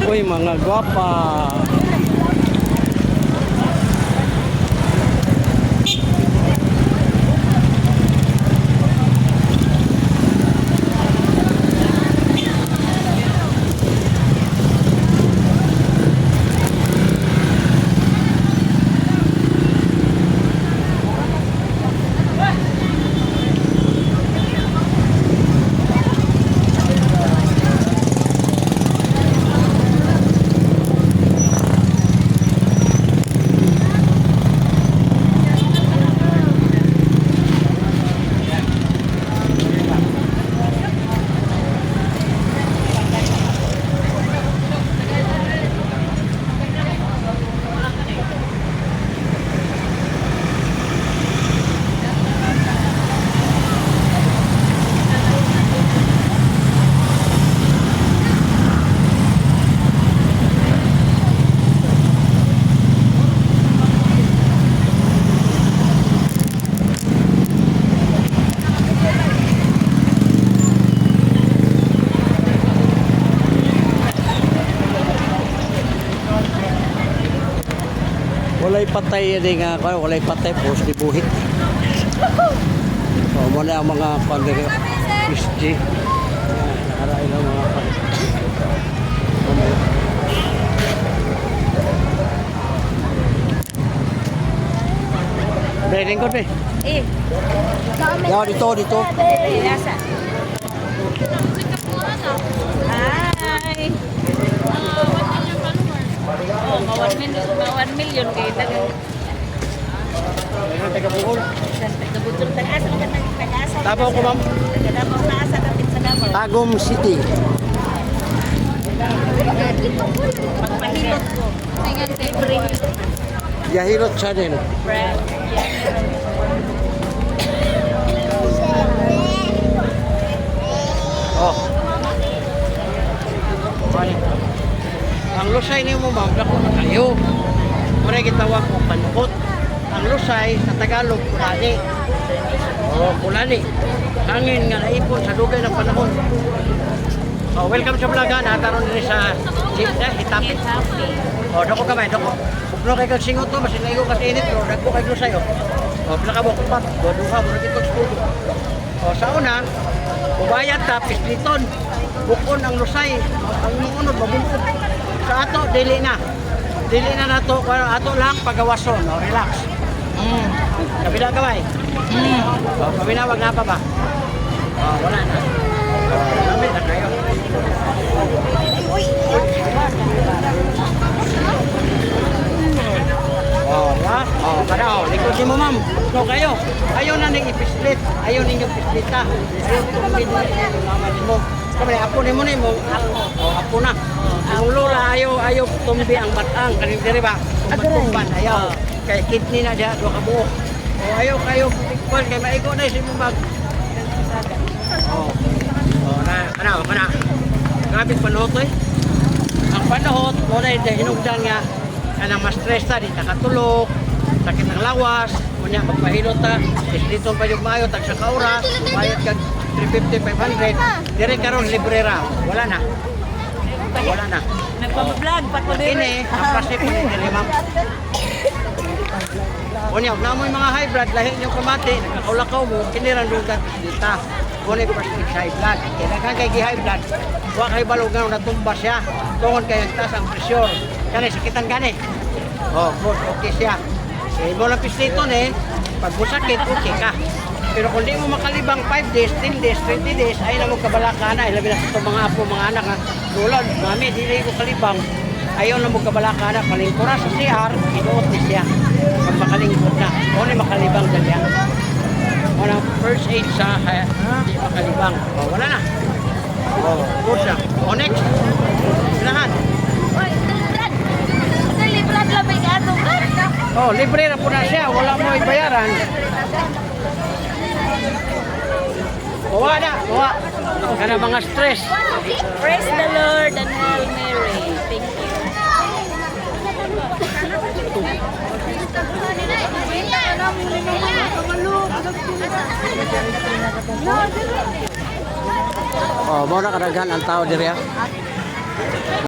Uy, mga gwapa. Walay patay din nga, walay patay post di buhit. So, muna ang mga pandiri PSG. Aray lang mga Beling ko be. Dito. Nasa. Hi. Oh, 1 million kayo taga. Ayun, taga Bukol. Taga-Butol, taga-asa ka taga-asa. Tabaw ko, ma'am. Taga-Davao na asa kapit sa Davao. Tagum City. Pagpahilot ko. Tingnan libre. Yahilot siya din. Brand. Oh. Ang lusay niyo mo, ma'am, dako na kayo. Muna gitawag ko panukot. Ang lusay sa Tagalog, kulani. Oh, kulani. Hangin nga naipon sa dugay ng panahon. Oh, welcome sa vlog ha. Nataron din sa Hitapit. Oh, dako kamay, dako. Bukno kay kag singot to, masin naigo kasi init, pero dagko kay lusay oh. Oh, pila ka mo kupat. Duha mo na dito studio. Oh, sa una, ubayad ta pisliton. Bukon ang lusay. Ang munod mabungkod. Sa ato dili na nato ato lang pagawason no relax kabila kamay kabila wag na pa ba wala na gamit na kayo kada likod mo ma'am no kayo ayaw na ning ipislit ayaw ninyo pislita ayaw tumbid naman mo kami apo ni mo apo na ang lola ayaw tumbi ang batang kanin diri ba kumban ayaw kay kidney na dia do ka buok ayaw kayo tikpan kay maigo na si mumag kana grabe panahot ang panahot mo na hinungdan nga kanang mas stress ta di nakatulog sakit ng lawas kunya magpahilot ta dito pa yung mayo tag sa kaura bayad kag 350 500 dire karon librera wala na Nagpa-vlog pa ko din. Ini ang pasip ni dire ma'am kunya na mo mga high blood lahi yung kamati nakaulakaw mo kiniran dugan dita kunya first high blood kaya kay high blood wa kay balugan na tumba siya tungod kay taas ang pressure kani sakitan gani good okay siya mo lang pisliton pag busakit okay ka pero kung di mo makalibang 5 days, 10 days, 20 days ay na mo kabalaka na labi na sa mga apo mga anak ha tulad mami di ko kalibang ayaw na mo kabalaka na palingkura sa CR inuot ni siya pag makalingkod na o na makalibang dali o na first aid sa di makalibang wala na good siya next lahat libre na po na siya wala mo ibayaran bawa kana mga stress Praise the Lord and Hail Mary. Thank you. mo na kadaghan ang tao diri ha